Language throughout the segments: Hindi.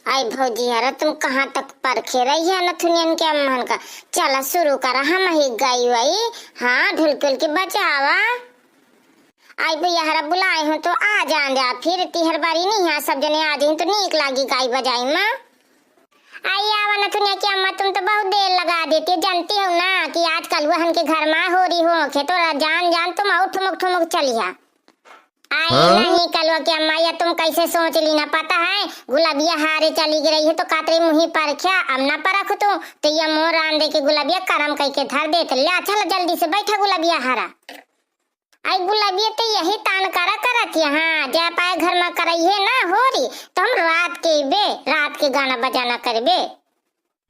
आई भौजी यार तुम कहाँ तक परखे रही है नथुनियन के अम्मन का। चला शुरू करा हम ही गाई वाई। हाँ ढुलकुल के बचावा। आई भैया हरा बुलाए हो तो आ जान जा फिर तिहर बारी नहीं है सब जने आ जाए तो नीक लागी गाई बजाई माँ। आई आवा नथुनिया की अम्मा तुम तो बहुत देर लगा देती हो। जानती हो ना कि आजकल वहन के घर में हो रही हो खे तो जान जान तुम ठुमक ठुमक चलिया। आई नहीं कलवा की अम्मा या तुम कैसे सोच ली ना पता है गुलाबिया हारे चली रही है तो कातरे मुही पर क्या अब ना परख तो ये मोर आंदे के गुलाबिया करम कह के धर देते ले। चल जल्दी से बैठा गुलाबिया हारा। आई गुलाबिया तो यही तान करा करत यहाँ जा पाए घर में करई है ना हो रही तो हम रात के गाना बजाना करबे।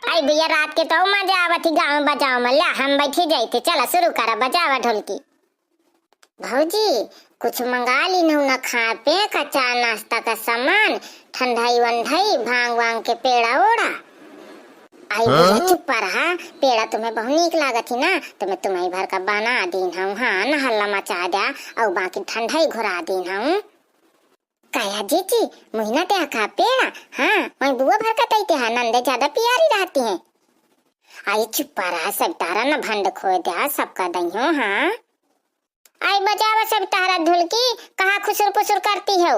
आई भैया रात के तो मजा आवत गाँव में बजाओ में ला हम बैठी जाते। चला शुरू करा बजावा ढोलकी। भौजी कुछ मंगा ली न खा पे कच्चा नाश्ता का सामान ठंडाई वंडाई भांग वांग के पेड़ा ओड़ा। आई भैया चुप रहा पेड़ा तुम्हें बहुत नीक लागत ही ना तो मैं तुम्हारी भर का बना दीन हूँ। हाँ न हल्ला मचा दिया और बाकी ठंडाई घुरा दीन हूँ। काया जीजी महीना ते खा पेड़ा। हाँ मैं बुआ भर का तैते है नंदे ज्यादा प्यारी रहती हैं। आई चुप रहा सब तारा न भंड खो दिया सबका दही हो। हाँ आई बजावा सब तारा ढोलकी कहाँ खुसुर पुसुर करती हो।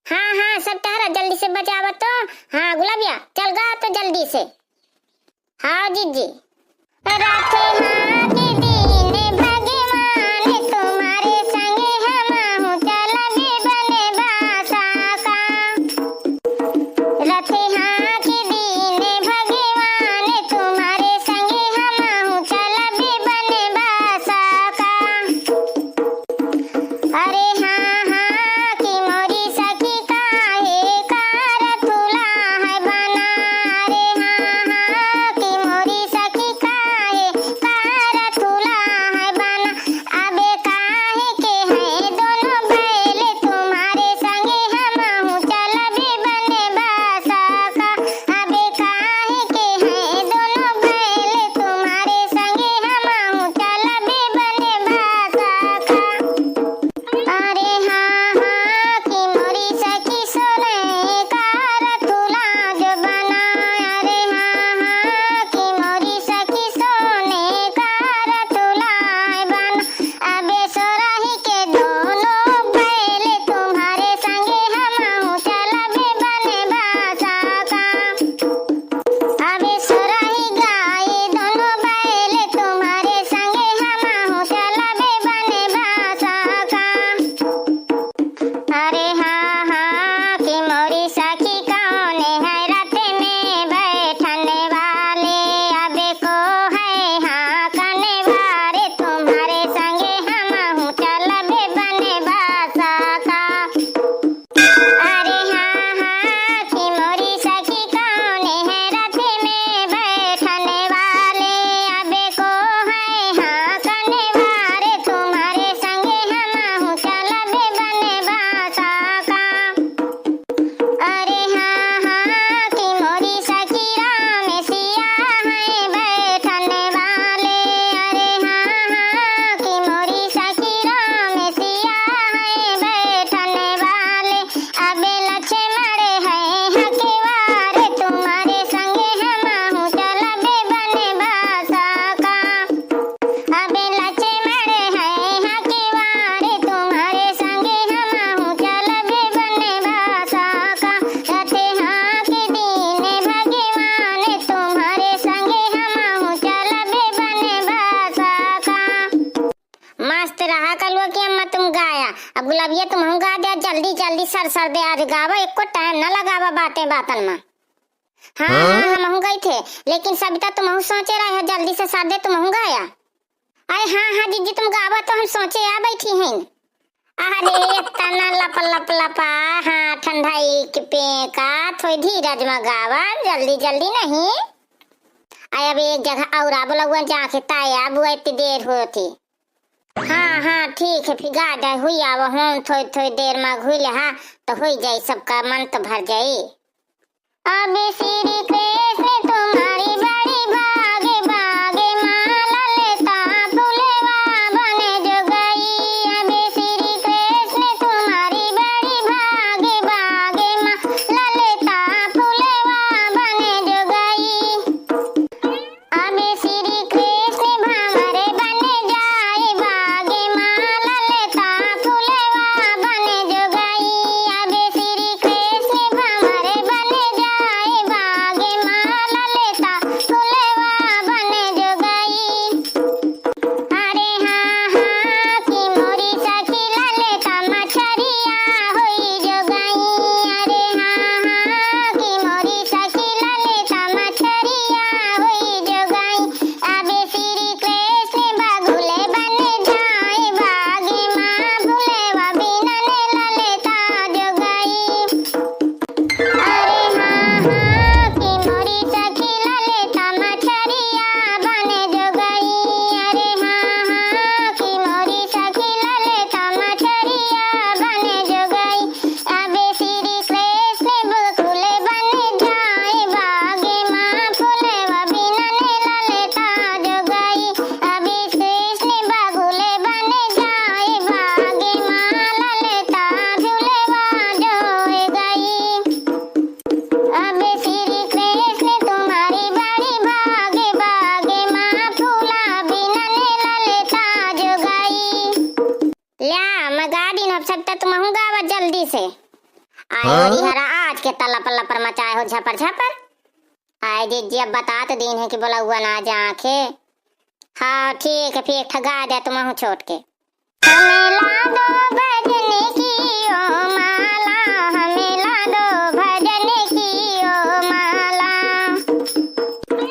हाँ हाँ सब तारा जल्दी से बजावा तो। हाँ गुलाबिया चल गा तो जल्दी से। हाँ जीजी रात हाँ के दिन भगवान तुम्हारे संगे हम हूँ चल बने बासा का। रात हाँ के दिन भगवान तुम्हारे संगे हम हूँ चल बने बासा का। अरे हाँ हाँ कि मोरी सखी काहे कारथुला है बना। अरे हाँ हाँ कि मोरी सखी काहे कारथुला है बना। अबे काहे के हैं दोनों बैल तुम्हारे संगे हम हूँ चल बने बासा का। अबे काहे के हैं दोनों बैल तुम्हारे संगे हम हूँ चल बने बासा का। अरे हाँ हाँ कि मोरी सखी सोने कारथुला जो बना। अरे हाँ हाँ कि मोरी सखी सोने कारथुला बना। अबे सोराही के दोनों बैल तुम्हारे संगे हम हूँ चल बने बासा का। अबे सोराही गाय दोनों बैल तुम्हारे संगे हम हूँ चल बने बासा का। अरे हाँ हाँ कि मोरी सखी कौन है रथ में बैठने वाले। अबे को है हाँ कने वारे तुम्हारे संगे हम हूँ चल बने बासा का। अरे हाँ हाँ कि मोरी सखी कौन है रथ में बैठने वाले। अबे को है हाँ कने वारे तुम्हारे संगे हम हूँ चल बने बासा का। अरे हाँ हाँ कि मोरी सखी राम सिया है बैठने वाले। अरे हाँ हाँ कि मोरी सखी राम सिया है बैठने वाले। अबे लक्ष्मण है हकेवारे तुम्हारे संगे हम हूँ चल बने बासा का। अबे लक्ष्मण है हकेवारे तुम्हारे संगे हम हूँ चल बने बासा का। रथे हाँ के दिन भगवान तुम्हारे संगे हम हूँ चल बने बासा का। मस्त रहा कलवा की अम्मा तुम गाया। अब गुलाबिया तुम हम गा दिया जल्दी जल्दी सर दे आज गावा एक को टाइम न लगावा बातें बातन में। हाँ हम गए थे लेकिन सबिता तुम हम सोचे रहे हो जल्दी से सर दे तुम हम गाया। अरे हाँ हाँ जीजी तुम गावा तो हम सोचे आ बैठी हैं। अरे तना लप लप लपा हाँ ठंडाई के पे का थोड़ी धीरज में गावा जल्दी जल्दी नहीं। आया अब एक जगह और आ बोला जाके ताया बुआ इतनी देर हो थी। हाँ हाँ ठीक है फिर गा जाए हुई आवा हूँ थोड़ी थोड़ी देर में घुल हा तो हो जाए सबका मन तो भर जाए। अबे श्री कृष्ण तुम्हारी बड़ी भागे भागे माला लेता फुलेवा बने जो गई। अबे श्री कृष्ण तुम्हारी बड़ी भागे भागे माला लेता फुलेवा हरा आज के तल्ला पल्ला पर मचाए हो झपर झपर। आए जी अब बता तो दिन है कि बोला हुआ ना जाके। हाँ ठीक है फिर ठगा दे तुम छोड़ के। हमें ला दो भजन की ओ माला, हमें ला दो भजन की ओ माला।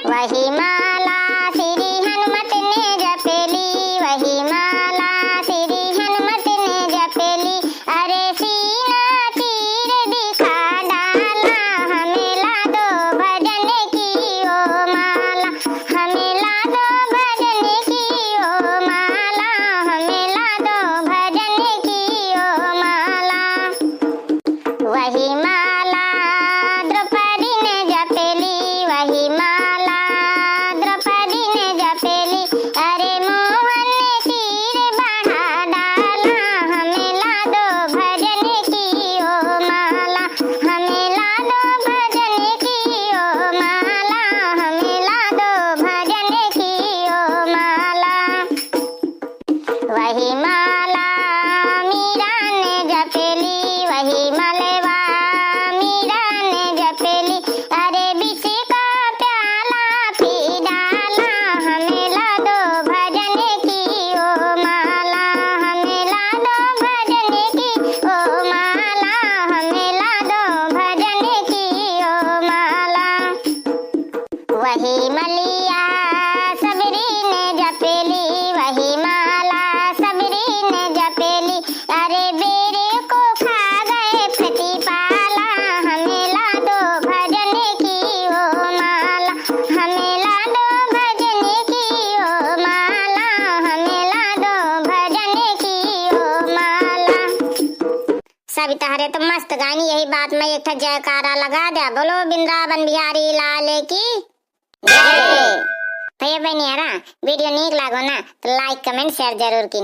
वही माला श्री हनुमत ने जपेली, वही माला श्री हनुमत ने जपेली। अरे सीना तीर दिखा डाला, हमें ला दो भजन की ओ माला, हमें ला दो भजन की ओ माला, हमें ला दो भजन की ओ माला। वही माला द्रौपदी ने जपेली, वही माला द्रौपदी ने जपेली। अरे मोहन ने तीर बढ़ा डाला, हमें ला दो भजन की ओ माला, हमें ला दो भजन की ओ माला, हमें ला दो भजन की ओ माला। वही माला मीरा ने जपेली, वही मलवा मीरा ने जपेली। अरे विष का प्याला पी डाला, हमें ला दो भजन की ओ माला, हमें ला दो भजन की ओ माला, हमें ला दो भजन की ओ माला। वही मलिया सबरी ने जपेली, वही माला सबरी ने जपेली। अरे बेरे को खा गए प्रतिपाला, हमें ला दो भजन की ओ माला, हमें ला दो भजन की ओ माला, हमें ला दो भजन की ओ माला। सविता हरे तो मस्त गानी, यही बात में एक जयकारा लगा दे, बोलो वृंदावन बिहारी लाल की जय। भैया बहनी यारा वीडियो नीक लागो ना तो लाइक कमेंट शेयर जरूर की।